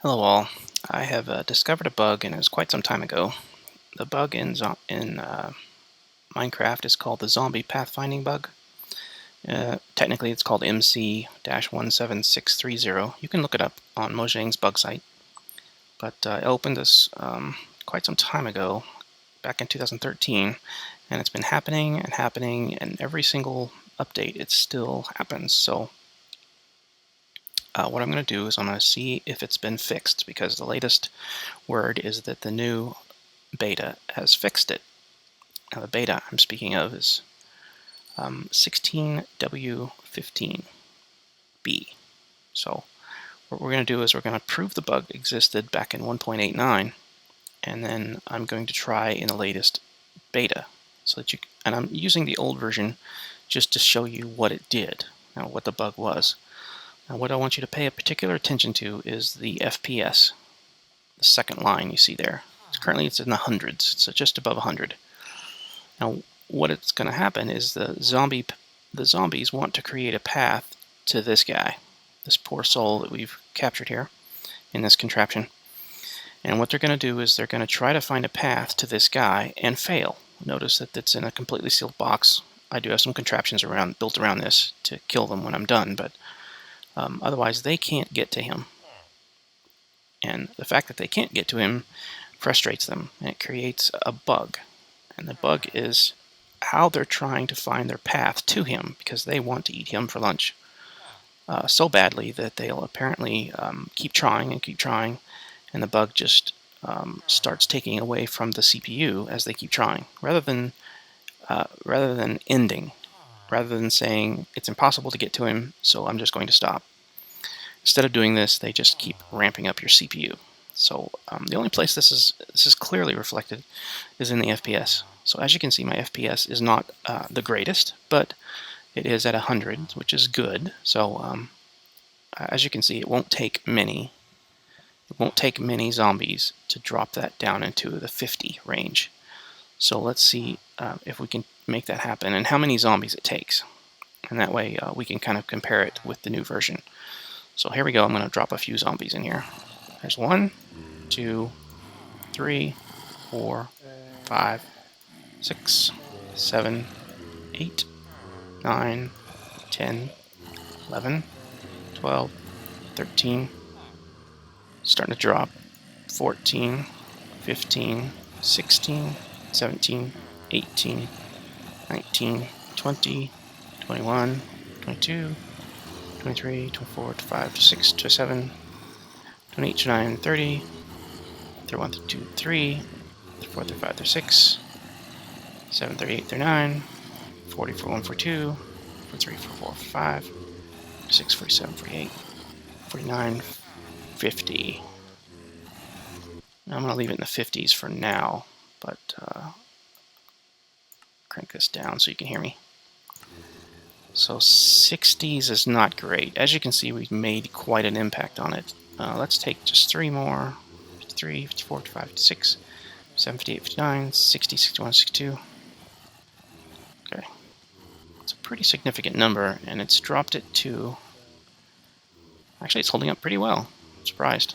Hello all. I have discovered a bug, and it was quite some time ago. The bug in Minecraft is called the zombie pathfinding bug. Technically, it's called MC-17630. You can look it up on Mojang's bug site. But it opened this quite some time ago, back in 2013, and it's been happening and happening, and every single update it still happens. So what I'm going to do is I'm going to see if it's been fixed, because the latest word is that the new beta has fixed it. Now the beta I'm speaking of is 16W15B. So what we're going to do is we're going to prove the bug existed back in 1.89, and then I'm going to try in the latest beta. So that and I'm using the old version just to show you what it did, what the bug was. Now what I want you to pay a particular attention to is the FPS, the second line you see there. Currently it's in the hundreds, so just above 100. Now what it's going to happen is the zombies want to create a path to this guy, this poor soul that we've captured here in this contraption. And what they're going to do is they're going to try to find a path to this guy and fail. Notice that it's in a completely sealed box. I do have some contraptions built around this to kill them when I'm done, but otherwise they can't get to him. And the fact that they can't get to him frustrates them, and it creates a bug. And the bug is how they're trying to find their path to him, because they want to eat him for lunch so badly that they'll apparently keep trying and keep trying, and the bug just starts taking away from the CPU as they keep trying, rather than ending, rather than saying it's impossible to get to him, so I'm just going to stop. Instead of doing this, they just keep ramping up your CPU. So the only place this is clearly reflected is in the FPS. So as you can see, my FPS is not the greatest, but it is at 100, which is good. So as you can see, it won't take many zombies to drop that down into the 50 range. So let's see if we can make that happen and how many zombies it takes. And that way we can kind of compare it with the new version. So here we go. I'm going to drop a few zombies in here. There's 1, 2, 3, 4, 5, 6, 7, 8, 9, 10, 11, 12, 13, starting to drop, 14, 15, 16, 17, 18, 19, 20, 21, 22, 23, 24, 25, 26, 27, 28, 29, 30, 31, 32, 33, 34, 35, 36, 7, 38, 39, 40, 41, 42, 43, 44, 45, 46, 47, 48, 49, 50. Now I'm going to leave it in the 50s for now, but crank this down so you can hear me. So 60s is not great. As you can see, we've made quite an impact on it. Let's take just 3 more. 53, 54, 55, 56, 57, 58, 59, 60, 61, 62. Okay. It's a pretty significant number, and it's dropped it to... Actually, it's holding up pretty well. I'm surprised.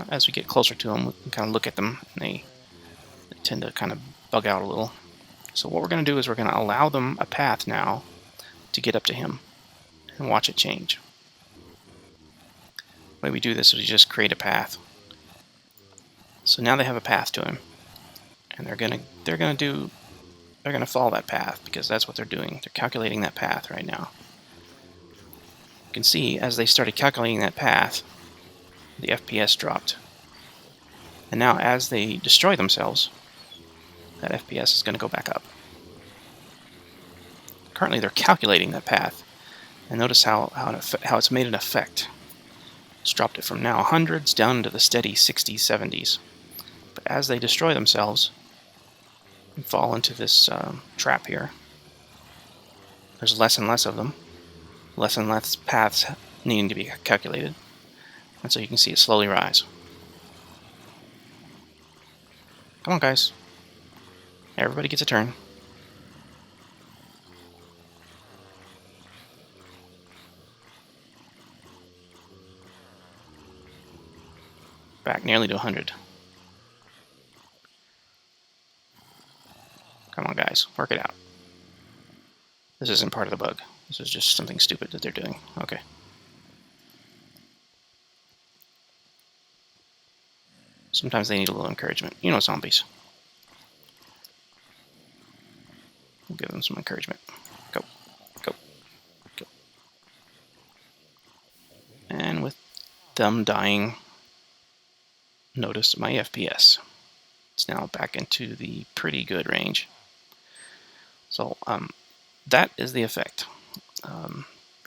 As we get closer to them, we can kind of look at them, and they tend to kind of bug out a little. So what we're going to do is we're going to allow them a path now to get up to him and watch it change. The way we do this is we just create a path. So now they have a path to him, and they're gonna follow that path, because that's what they're doing. They're calculating that path right now. You can see as they started calculating that path, the FPS dropped. And now as they destroy themselves, that FPS is going to go back up. Currently they're calculating that path, and notice how it's made an effect. It's dropped it from now hundreds down into the steady 60s, 70s. But as they destroy themselves and fall into this trap here, there's less and less of them, less and less paths needing to be calculated, and so you can see it slowly rise. Come on, guys. Everybody gets a turn. back nearly to 100. Come on, guys, work it out. This isn't part of the bug. This is just something stupid that they're doing. Okay. Sometimes they need a little encouragement. You know, zombies. We'll give them some encouragement. Go. Go. Go. And with them dying, notice my FPS. It's now back into the pretty good range. So that is the effect.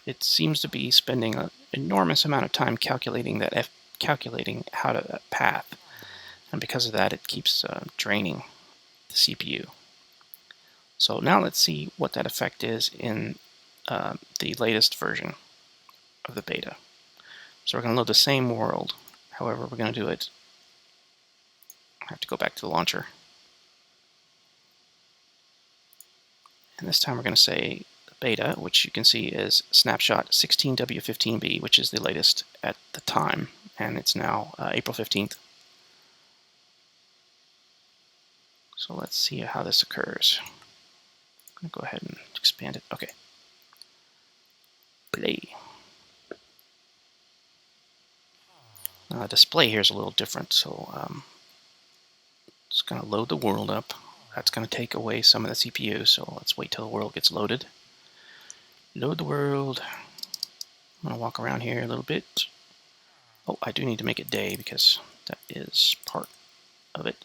It seems to be spending an enormous amount of time calculating how to that path, and because of that, it keeps draining the CPU. So now let's see what that effect is in the latest version of the beta. So we're going to load the same world. However, we're going to do it. I have to go back to the launcher. And this time we're going to say beta, which you can see is snapshot 16W15B, which is the latest at the time. And it's now April 15th. So let's see how this occurs. I'm going to go ahead and expand it. Okay. Play. Display here is a little different, so it's going to load the world up. That's going to take away some of the CPU, so let's wait till the world gets loaded. Load the world. I'm going to walk around here a little bit. Oh, I do need to make it day because that is part of it.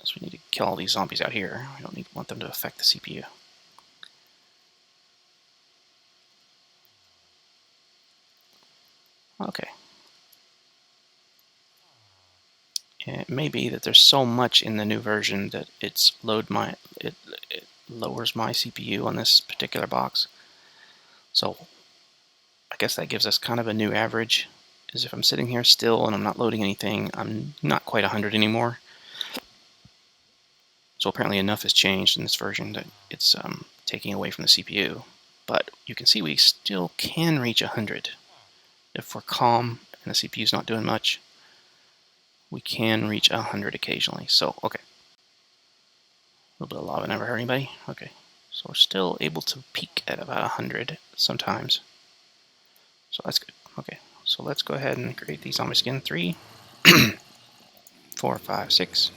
So we need to kill all these zombies out here. We don't want them to affect the CPU. Okay. It may be that there's so much in the new version that it lowers my CPU on this particular box. So I guess that gives us kind of a new average. Is if I'm sitting here still and I'm not loading anything, I'm not quite 100 anymore. So apparently enough has changed in this version that it's taking away from the CPU. But you can see we still can reach 100. If we're calm and the CPU's not doing much, we can reach 100 occasionally. So, okay. A little bit of lava never hurt anybody. Okay. So we're still able to peak at about 100 sometimes. So that's good. Okay. So let's go ahead and create these zombies again. 3, 4, 5, 6,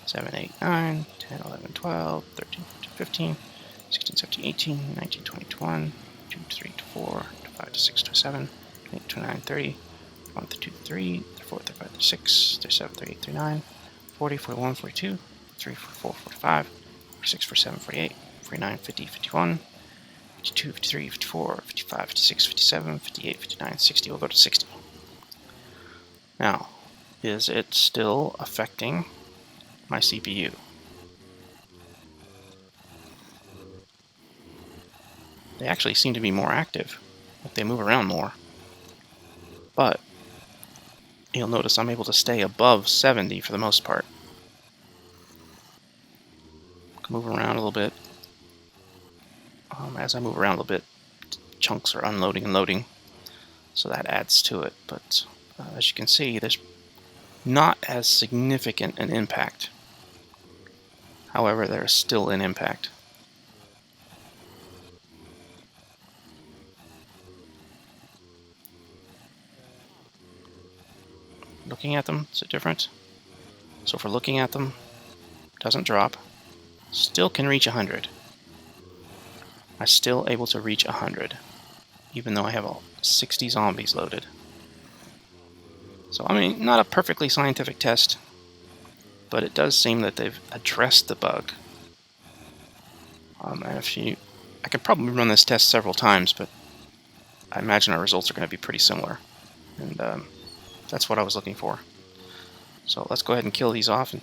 7, 8, 9, 10, 11, 12, 13, 14, 15, 16, 17, 18, 19, 20, 21, 2, 3, 4, 5, 6, 7, 8, 29, 30, 1, 2, 3, 4, 5, 6, 7, 8, 39, 40, 41, 42, 43, 44, 45, 46, 47, 48, 49, 50, 51, 52, 53, 54, 55, 56, 57, 58, 59, 60. We'll go to 60. Now, is it still affecting my CPU? They actually seem to be more active if they move around more. But you'll notice I'm able to stay above 70 for the most part. Move around a little bit. As I move around a little bit, chunks are unloading and loading, so that adds to it. But as you can see, there's not as significant an impact. However, there is still an impact. Looking at them, is it different? So if we're looking at them, doesn't drop, still can reach 100. I'm still able to reach 100, even though I have 60 zombies loaded. So, I mean, not a perfectly scientific test, but it does seem that they've addressed the bug. And I could probably run this test several times, but I imagine our results are going to be pretty similar. And that's what I was looking for. So let's go ahead and kill these off and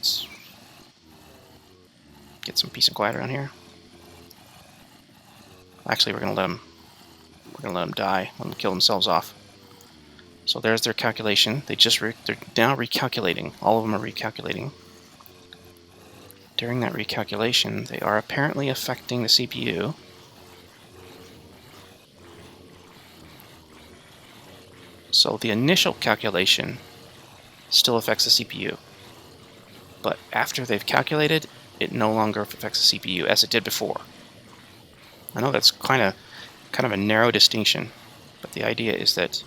get some peace and quiet around here. Actually, we're gonna let them die. Let them kill themselves off. So there's their calculation. They're now recalculating. All of them are recalculating. During that recalculation, they are apparently affecting the CPU. So the initial calculation still affects the CPU. But after they've calculated, it no longer affects the CPU as it did before. I know that's kind of a narrow distinction, but the idea is that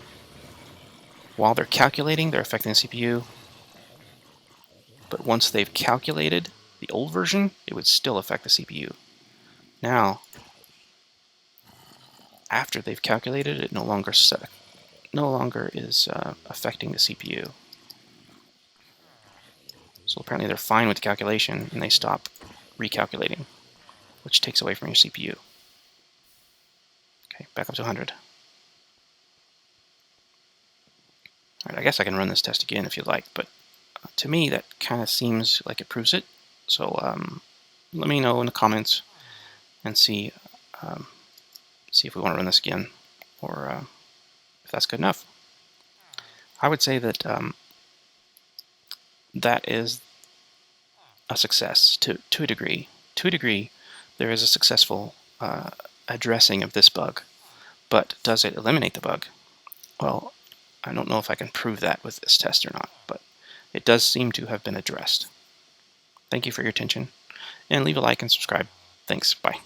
while they're calculating, they're affecting the CPU, but once they've calculated the old version, it would still affect the CPU. Now, after they've calculated, it no longer is affecting the CPU. So apparently they're fine with the calculation, and they stop recalculating, which takes away from your CPU. Okay, back up to 100. All right, I guess I can run this test again if you'd like, but to me that kind of seems like it proves it. So let me know in the comments and see if we want to run this again, or if that's good enough. I would say that that is a success to a degree. To a degree, there is a successful addressing of this bug, but does it eliminate the bug? Well, I don't know if I can prove that with this test or not, but it does seem to have been addressed. Thank you for your attention, and leave a like and subscribe. Thanks. Bye.